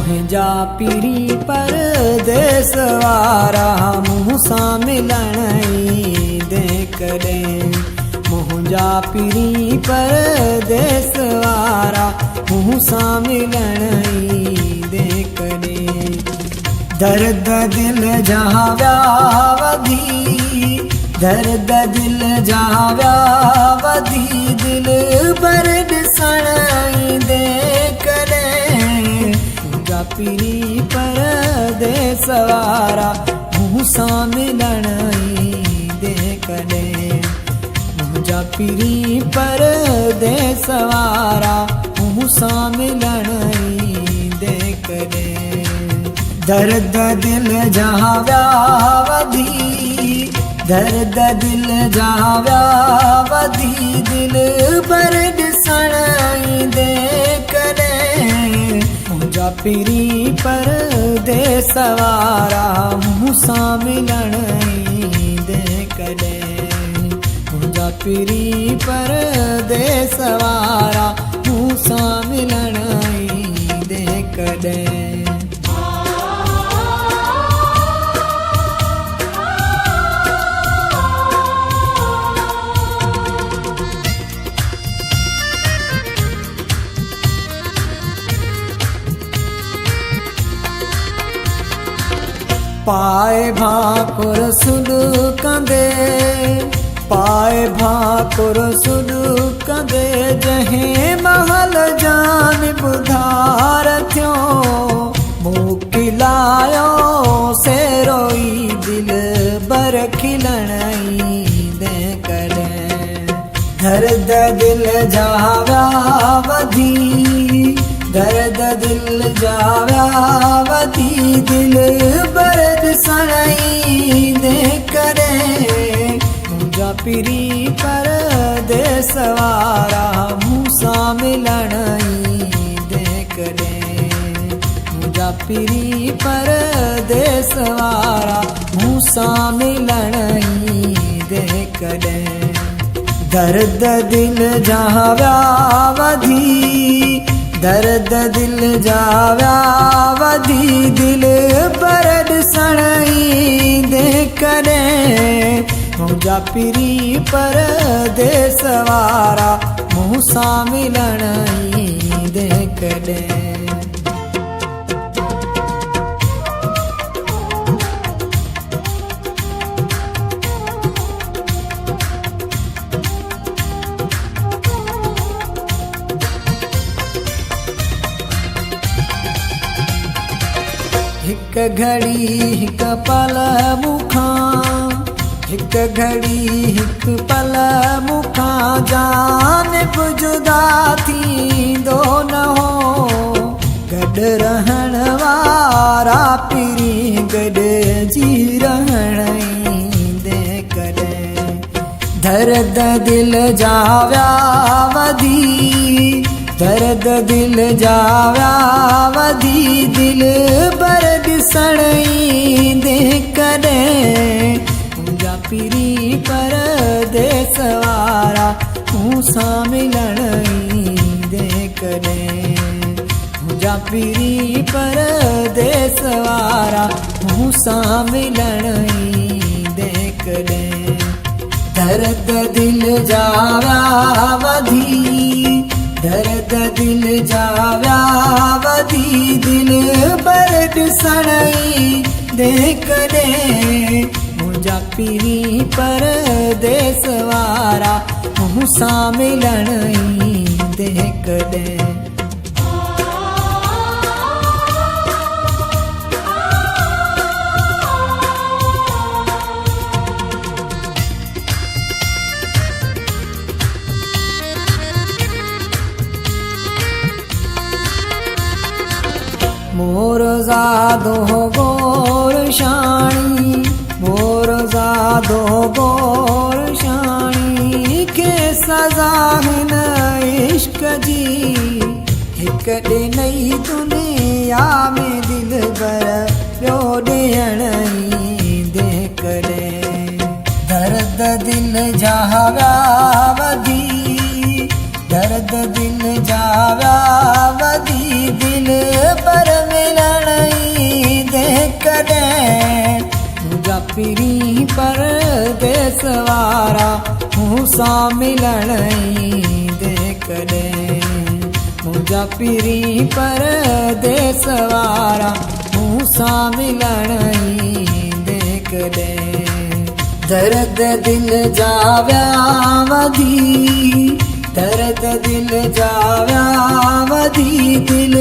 मुंहिंजा पीरी परदेस वारा मुँह सां मिलण ईंदे कॾहिं। मुंहिंजा पीरी परदेस वारा मुँह सां मिलण ईंदे कॾहिं। दर्द दिल जा विया वधी, दर्द दिल जा विया वधी, दिल पर ॾिसण ईंदे कॾहिं। मुंहिंजा पीरी परदेस वारा मुँह सां मिलण ईंदे कॾहिं। मुंहिंजा पीरी परदेस वारा मुँह सां मिलण ईंदे कॾहिं। दर्द दिल जा विया वधी, दर्द दिल जा विया वधी, दिल पर ॾिसण ईंदे कॾहिं। मुंहिंजा पीरी परदेस वारा मुँह सां मिलण ईंदे कॾहिं। मुंहिंजा पीरी परदेस वारा मुँह सां मिलण ईंदे कॾहिं। पाए भाकुर सुॾु कंदे, पाए भाकुर सुॾु कंदे, जंहिं महल जान ॿुधार थियो। मोकिलायो से रोई दिल बर खिलण ईंदे कॾहिं। दर्द दिल जा विया वधी, दर्द दिल जा विया वधी, दिल बर ॾिसण ईंदे कॾहिं। मुंहिंजा पीरी परदेस वारा मुँह सां मिलण ईंदे कॾहिं। मुंहिंजा पीरी परदेस वारा मुँह सां मिलण ईंदे कॾहिं। दर्द दिल जा विया वधी, दर्द दिल जा विया वधी, दिल पर ॾिसण ईंदे कॾहिं। मुंहिंजा पीरी परदेस वारा मुँह सां मिलण ईंदे कॾहिं। हिक घड़ी हिक पल मूंखां, हिक घड़ी हिक पल मूंखां, जानिब जुदा थींदो न हो। गॾु रहण वारा पीरी गॾिजी रहण ईंदे कॾहिं। दर्द दिल जा विया वधी, दर्द दिल जा विया वधी, दिल पर ॾिसण ईंदे कॾहिं। मुंहिंजा पीरी परदेस वारा मुँह सां मिलण ईंदे कॾहिं। मुंहिंजा पीरी परदेस वारा मुँह सां मिलण ईंदे कॾहिं। दर्द दिल जा विया वधी, दर्द दिल जा विया वधी, दिल पर ॾिसण ईंदे कॾहिं। मुंहिंजा पीरी परदेस वारा मुँह सां मिलण ईंदे कॾहिं। मोर ज़ादो गोर शाणी, मोर ज़ादो गोर शाणी, के सज़ा हिन इश्क जी। हिक ॾिनई दुनिया में दिल बर ॿियो ॾियण ईंदे कॾहिं। दर्द दिल जा विया वधी, दर्द दिल जा विया वधी, दिल पर मिलण पिरी परदेस वारा मूंसा मिलण ईंदे कॾहिं मुंहिंजा पिरी परदेस वारा मूंसा मिलण ईंदे कॾहिं दर्द दिल जा विया वधी दर्द दिल जा विया वधी दिल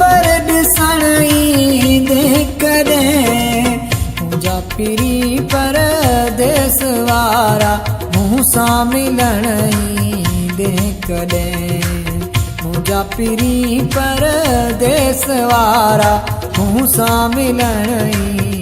पर ॾिसण ईंदे कॾहिं मुंहिंजा पिरी परदेस वारा मूंसा मिलण ईंदे कॾहिं मुंहिंजा पिरी परदेस वारा मूंसा मिलण ईंदे